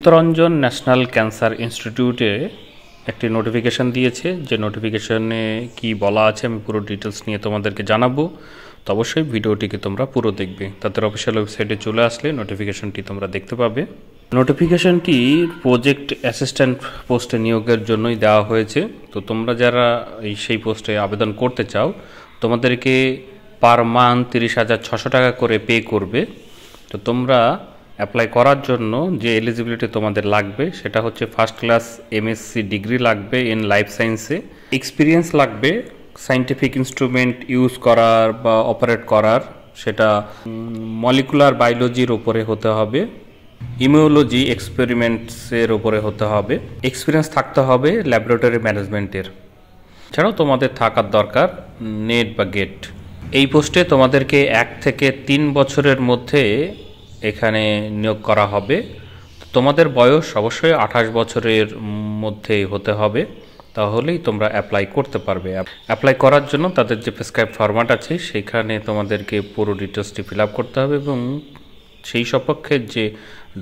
Chittaranjan national cancer ইনস্টিটিউটে একটি notification দিয়েছে, যে নোটিফিকেশানে কি বলা আছে আমি পুরো ডিটেলস নিয়ে তোমাদেরকে জানাবো। তো অবশ্যই ভিডিওটিকে তোমরা পুরো দেখবে। তাদের অফিসিয়াল ওয়েবসাইটে চলে আসলে নোটিফিকেশানটি তোমরা দেখতে পাবে। নোটিফিকেশানটি প্রজেক্ট অ্যাসিস্ট্যান্ট পোস্টে নিয়োগের জন্যই দেওয়া হয়েছে। তো তোমরা যারা সেই পোস্টে আবেদন করতে চাও, তোমাদেরকে পার মান্থ 30,600 টাকা করে পে করবে। তো তোমরা অ্যাপ্লাই করার জন্য যে এলিজিবিলিটি তোমাদের লাগবে সেটা হচ্ছে ফার্স্ট ক্লাস এমএসসি ডিগ্রি লাগবে ইন লাইফ সায়েন্সে, এক্সপিরিয়েন্স লাগবে সায়েন্টিফিক ইনস্ট্রুমেন্ট ইউজ করার বা অপারেট করার, সেটা মলিকুলার বায়োলজির উপরে হতে হবে, ইমিউলজি এক্সপেরিমেন্টসের উপরে হতে হবে, এক্সপিরিয়েন্স থাকতে হবে ল্যাবরেটরি ম্যানেজমেন্টের। এছাড়াও তোমাদের থাকার দরকার নেট বা গেট। এই পোস্টে তোমাদেরকে 1 থেকে 3 বছরের মধ্যে এখানে নিয়োগ করা হবে। তোমাদের বয়স অবশ্যই 28 বছরের মধ্যে হতে হবে, তাহলেই তোমরা অ্যাপ্লাই করতে পারবে। অ্যাপ্লাই করার জন্য তাদের যে প্রেসক্রাইব ফরম্যাট আছে সেখানে তোমাদেরকে পুরো ডিটেলসটি ফিল আপ করতে হবে এবং সেই সপক্ষে যে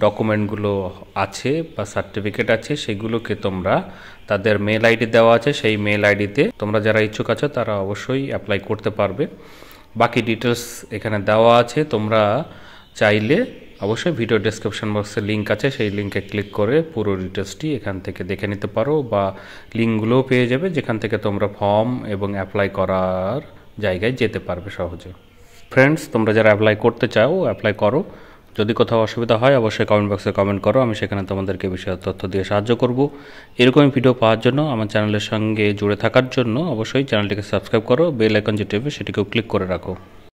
ডকুমেন্টগুলো আছে বা সার্টিফিকেট আছে সেগুলোকে তোমরা তাদের মেল আইডি দেওয়া আছে, সেই মেল আইডিতে তোমরা যারা ইচ্ছুক আছো তারা অবশ্যই অ্যাপ্লাই করতে পারবে। বাকি ডিটেলস এখানে দেওয়া আছে, তোমরা চাইলে অবশ্যই ভিডিও ডেসক্রিপশন বক্সে লিঙ্ক আছে, সেই লিঙ্কে ক্লিক করে পুরো ডিটেলসটি এখান থেকে দেখে নিতে পারো, বা লিঙ্কগুলোও পেয়ে যাবে যেখান থেকে তোমরা ফর্ম এবং অ্যাপ্লাই করার জায়গায় যেতে পারবে সহজে। ফ্রেন্ডস, তোমরা যারা অ্যাপ্লাই করতে চাও অ্যাপ্লাই করো। যদি কোথাও অসুবিধা হয় অবশ্যই কমেন্ট বক্সে কমেন্ট করো, আমি সেখানে তোমাদেরকে বিষয়ে তথ্য দিয়ে সাহায্য করব। এরকমই ভিডিও পাওয়ার জন্য আমার চ্যানেলের সঙ্গে জুড়ে থাকার জন্য অবশ্যই চ্যানেলটিকে সাবস্ক্রাইব করো, বেল আইকন যেটি হবে সেটিকেও ক্লিক করে রাখো।